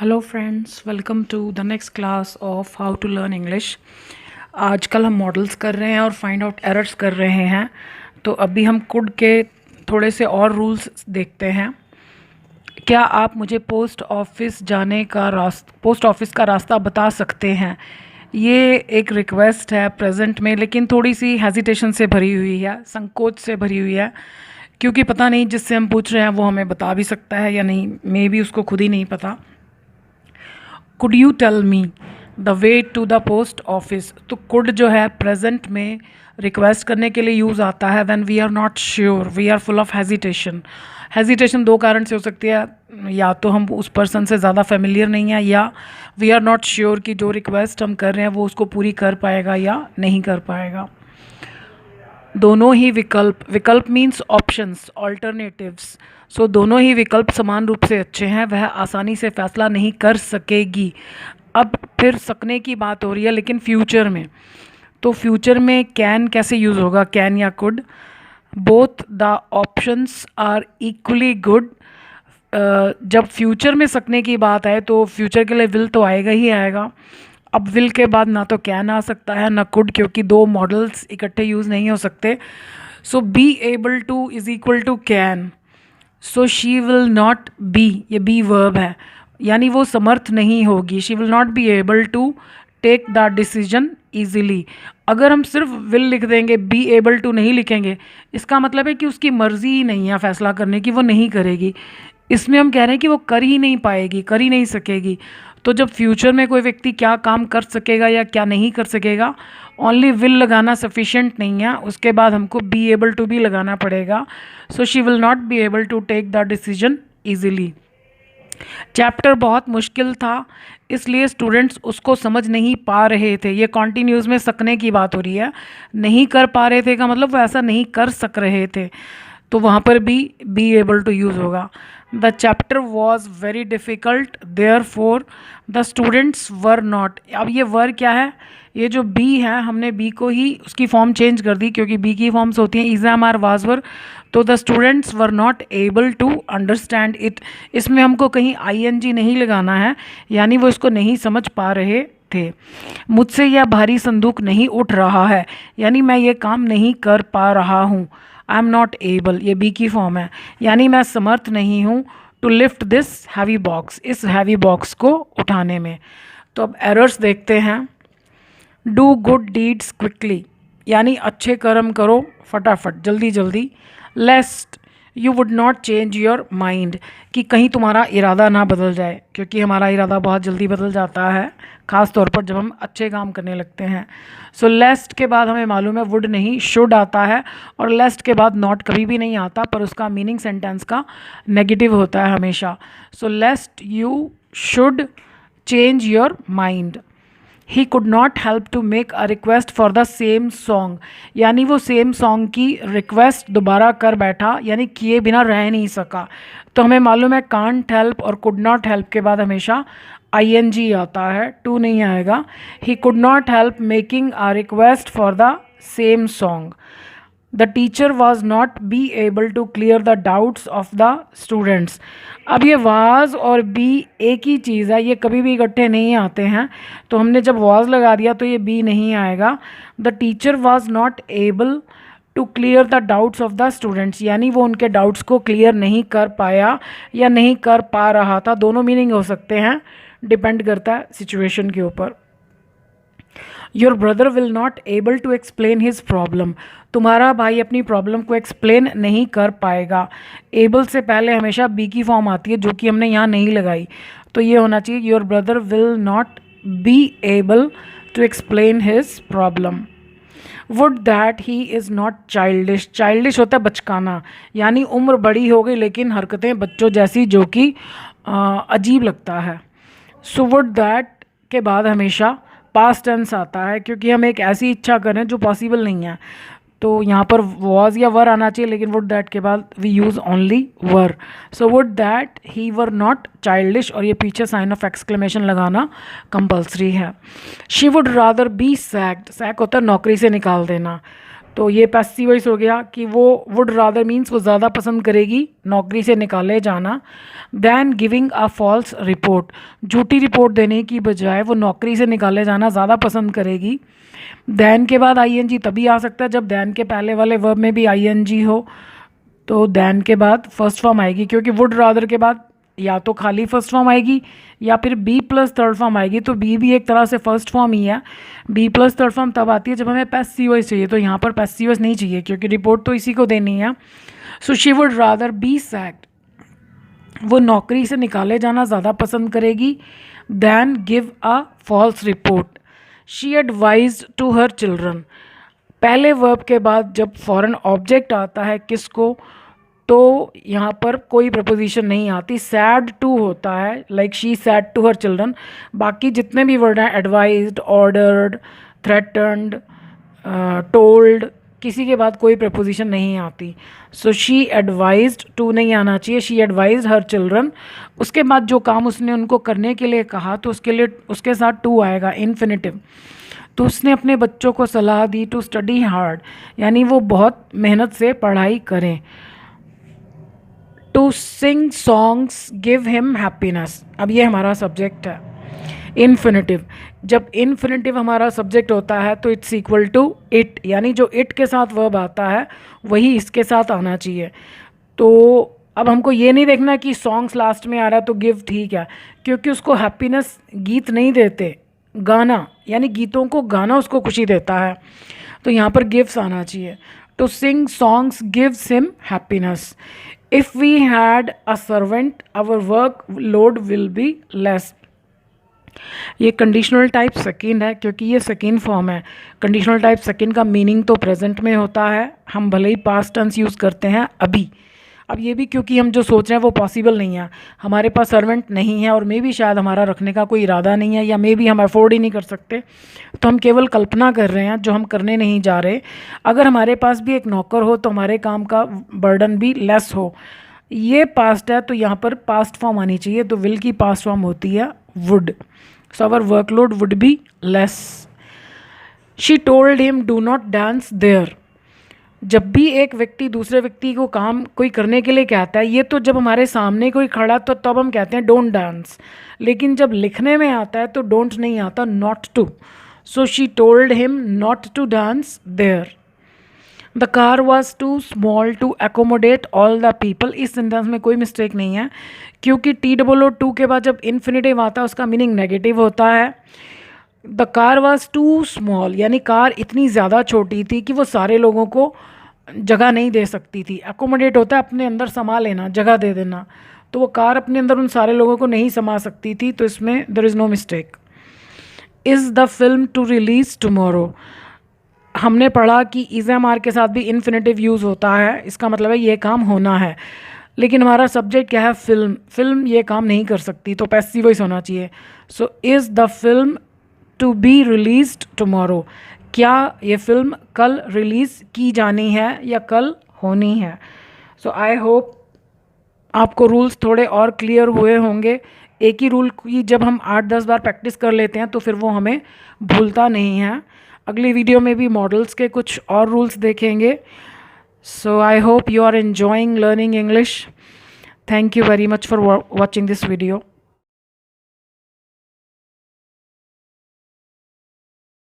Hello friends, welcome to the next class of how to learn English. आजकल हम models कर रहे हैं और फाइंड आउट एरर्स कर रहे हैं। तो अभी हम कुड के थोड़े से और रूल्स देखते हैं। क्या आप मुझे पोस्ट ऑफिस का रास्ता बता सकते हैं? ये एक रिक्वेस्ट है प्रेजेंट में, लेकिन थोड़ी सी हेजिटेशन से भरी हुई है, संकोच से भरी हुई है, क्योंकि पता नहीं जिससे हम पूछ रहे हैं वो हमें बता भी सकता है या नहीं, मे बी उसको खुद ही नहीं पता। Could you tell me the way to the post office. तो कुड जो है प्रेजेंट में रिक्वेस्ट करने के लिए यूज़ आता है when we are not sure, we are full of hesitation. Hesitation दो कारण से हो सकती है, या तो हम उस पर्सन से ज़्यादा फेमिलियर नहीं है, या वी आर नॉट श्योर कि जो रिक्वेस्ट हम कर रहे हैं वो उसको पूरी कर पाएगा या नहीं कर पाएगा। दोनों ही विकल्प मीन्स ऑप्शंस, ऑल्टरनेटिव्स। सो दोनों ही विकल्प समान रूप से अच्छे हैं। वह आसानी से फैसला नहीं कर सकेगी। अब फिर सकने की बात हो रही है, लेकिन फ्यूचर में। तो फ्यूचर में कैन कैसे यूज़ होगा, कैन या could. Both the options are equally good. जब फ्यूचर में सकने की बात आए तो फ्यूचर के लिए विल तो आएगा ही आएगा। अब विल के बाद ना तो कैन आ सकता है ना कुड, क्योंकि दो मॉडल्स इकट्ठे यूज़ नहीं हो सकते। So be able to is equal to can. So she will not be, ये बी वर्ब है, यानी वो समर्थ नहीं होगी। She will not be able to take the decision easily. अगर हम सिर्फ विल लिख देंगे, बी एबल टू नहीं लिखेंगे, इसका मतलब है कि उसकी मर्जी ही नहीं है फैसला करने की, वो नहीं करेगी। इसमें हम कह रहे हैं कि वो कर ही नहीं पाएगी, कर ही नहीं सकेगी। तो जब फ्यूचर में कोई व्यक्ति क्या काम कर सकेगा या क्या नहीं कर सकेगा, ओनली विल लगाना सफिशेंट नहीं है, उसके बाद हमको बी एबल टू भी लगाना पड़ेगा। So she will not be able to take the decision easily. Chapter बहुत मुश्किल था, इसलिए स्टूडेंट्स उसको समझ नहीं पा रहे थे। ये कॉन्टिन्यूज़ में सकने की बात हो रही है। नहीं कर पा रहे थे का मतलब वो ऐसा नहीं कर सक रहे थे, तो वहाँ पर भी बी एबल टू यूज़ होगा। The chapter was very difficult, therefore the students were not. अब ये वर क्या है, ये जो बी है, हमने बी को ही उसकी फॉर्म चेंज कर दी, क्योंकि बी की फॉर्म्स होती हैं इज़ आर वाज वर। तो the students were not able to understand it. इसमें हमको कहीं ING नहीं लगाना है, यानी वो इसको नहीं समझ पा रहे थे। मुझसे यह भारी संदूक नहीं उठ रहा है, यानी मैं ये काम नहीं कर पा रहा हूँ। आई एम नॉट एबल, ये बी की फॉर्म है, यानी मैं समर्थ नहीं हूँ to lift this heavy box, इस हैवी बॉक्स को उठाने में। तो अब एरर्स देखते हैं। डू गुड डीड्स क्विकली, यानी अच्छे कर्म करो फटाफट, जल्दी जल्दी। लेस्ट you would not change your mind, कि कहीं तुम्हारा इरादा ना बदल जाए, क्योंकि हमारा इरादा बहुत जल्दी बदल जाता है, ख़ास तौर पर जब हम अच्छे काम करने लगते हैं। सो लेस्ट के बाद हमें मालूम है वुड नहीं शुड आता है, और लेस्ट के बाद नॉट कभी भी नहीं आता, पर उसका मीनिंग सेंटेंस का नेगेटिव होता है हमेशा। So lest you should change your mind. He could not help to make a request for the same song, यानी वो सेम सॉन्ग की रिक्वेस्ट दोबारा कर बैठा, यानी किए बिना रह नहीं सका। तो हमें मालूम है कांट हेल्प और कुड नॉट हेल्प के बाद हमेशा ING आता है, टू नहीं आएगा। He could not help making a request for the same song. The teacher was not be able to clear the doubts of the students. अब ये वाज और बी एक ही चीज़ है, ये कभी भी इकट्ठे नहीं आते हैं, तो हमने जब वाज लगा दिया तो ये बी नहीं आएगा। The teacher was not able to clear the doubts of the students, यानी वो उनके डाउट्स को क्लियर नहीं कर पाया या नहीं कर पा रहा था। दोनों मीनिंग हो सकते हैं, डिपेंड करता है सिचुएशन के ऊपर। Your brother will not able to explain his problem, तुम्हारा भाई अपनी प्रॉब्लम को एक्सप्लेन नहीं कर पाएगा। एबल से पहले हमेशा बी की फॉर्म आती है, जो कि हमने यहाँ नहीं लगाई, तो ये होना चाहिए your brother will not be able to explain his problem. Would that he is not childish, childish होता है बचकाना, यानी उम्र बड़ी हो गई लेकिन हरकतें बच्चों जैसी, जो कि अजीब लगता है। सो वुड दैट के बाद हमेशा पास्ट टेंस आता है, क्योंकि हम एक ऐसी इच्छा करें जो पॉसिबल नहीं है, तो यहाँ पर वॉज या वर आना चाहिए, लेकिन वुड दैट के बाद we use only were. So would that he were not childish, और ये पीछे साइन ऑफ एक्सक्लेमेशन लगाना कंपल्सरी है। She would rather be sacked, sack होता है नौकरी से निकाल देना, तो ये पैसिव वॉइस हो गया कि वो वुड रादर मीन्स वो ज़्यादा पसंद करेगी नौकरी से निकाले जाना than giving a false report, झूठी रिपोर्ट देने की बजाय वो नौकरी से निकाले जाना ज़्यादा पसंद करेगी। दैन के बाद आईएनजी तभी आ सकता है जब दैन के पहले वाले वर्ब में भी आईएनजी हो, तो दैन के बाद फर्स्ट फॉर्म आएगी, क्योंकि वुड रादर के बाद या तो खाली फर्स्ट फॉर्म आएगी या फिर बी प्लस थर्ड फॉर्म आएगी। तो बी भी एक तरह से फर्स्ट फॉर्म ही है। बी प्लस थर्ड फॉर्म तब आती है जब हमें पैसिव वॉइस चाहिए, तो यहाँ पर पैसिव वॉइस नहीं चाहिए क्योंकि रिपोर्ट तो इसी को देनी है। So she would rather be sacked, वो नौकरी से निकाले जाना ज़्यादा पसंद करेगी than give a false report. She advised to her children, पहले वर्ब के बाद जब फॉरेन ऑब्जेक्ट आता है किसको, तो यहाँ पर कोई प्रपोजिशन नहीं आती, सैड टू होता है, like she said to her children. बाकी जितने भी वर्ड हैं एडवाइज्ड, ऑर्डर्ड, थ्रेटन्ड, टोल्ड, किसी के बाद कोई प्रपोजिशन नहीं आती। सो शी एडवाइज्ड टू नहीं आना चाहिए, शी एडवाइज्ड हर चिल्ड्रन। उसके बाद जो काम उसने उनको करने के लिए कहा तो उसके लिए उसके साथ टू आएगा, इन्फिनिटिव। तो उसने अपने बच्चों को सलाह दी टू स्टडी हार्ड, यानी वो बहुत मेहनत से पढ़ाई करें। To sing songs give him happiness, अब ये हमारा सब्जेक्ट है इन्फिनिटिव। जब इन्फिनिटिव हमारा सब्जेक्ट होता है तो इट्स इक्वल टू इट, यानी जो इट के साथ वर्ब आता है वही इसके साथ आना चाहिए। तो अब हमको ये नहीं देखना कि सॉन्ग्स लास्ट में आ रहा है तो गिव ठीक है, क्योंकि उसको हैप्पीनेस गीत नहीं देते, गाना, यानी गीतों को गाना उसको खुशी देता है, तो यहाँ पर गिव्स आना चाहिए। To sing songs gives him happiness. If we had a servant our work load will be less, ये कंडीशनल टाइप सेकेंड है क्योंकि ये सेकेंड फॉर्म है। कंडीशनल टाइप सेकेंड का मीनिंग तो प्रेजेंट में होता है, हम भले ही पास्ट टेंस यूज़ करते हैं अभी। अब ये भी क्योंकि हम जो सोच रहे हैं वो पॉसिबल नहीं है, हमारे पास सर्वेंट नहीं है और मे भी शायद हमारा रखने का कोई इरादा नहीं है, या मे भी हम अफोर्ड ही नहीं कर सकते, तो हम केवल कल्पना कर रहे हैं जो हम करने नहीं जा रहे। अगर हमारे पास भी एक नौकर हो तो हमारे काम का बर्डन भी लेस हो। ये पास्ट है तो यहाँ पर पास्ट फॉर्म आनी चाहिए, तो विल की पास्ट फॉर्म होती है would. So our workload would be less. She told him do not dance there, जब भी एक व्यक्ति दूसरे व्यक्ति को काम कोई करने के लिए कहता है, ये तो जब हमारे सामने कोई खड़ा तो तब हम कहते हैं डोंट डांस, लेकिन जब लिखने में आता है तो डोंट नहीं आता, not to. So she told him not to dance there. The car was too small to accommodate all the people, इस सेंटेंस में कोई मिस्टेक नहीं है क्योंकि TOO के बाद जब इन्फिनिटिव आता है उसका मीनिंग नेगेटिव होता है। The car was too small, यानी कार इतनी ज़्यादा छोटी थी कि वो सारे लोगों को जगह नहीं दे सकती थी। एकोमोडेट होता है अपने अंदर समा लेना, जगह दे देना, तो वो कार अपने अंदर उन सारे लोगों को नहीं समा सकती थी, तो इसमें there is no mistake. Is the film to release tomorrow, हमने पढ़ा कि इज़ के साथ भी इन्फिनिटिव यूज़ होता है, इसका मतलब है ये काम होना है, लेकिन हमारा सब्जेक्ट क्या है, फिल्म। फिल्म ये काम नहीं कर सकती, तो पैसिव वॉइस होना चाहिए। So is the film to be released tomorrow, क्या ये फिल्म कल रिलीज़ की जानी है या कल होनी है। सो आई होप आपको रूल्स थोड़े और क्लियर हुए होंगे। एक ही रूल की जब हम 8-10 बार प्रैक्टिस कर लेते हैं तो फिर वो हमें भूलता नहीं है। अगली वीडियो में भी मॉडल्स के कुछ और रूल्स देखेंगे। So I hope you are enjoying learning English. Thank you very much for watching this video.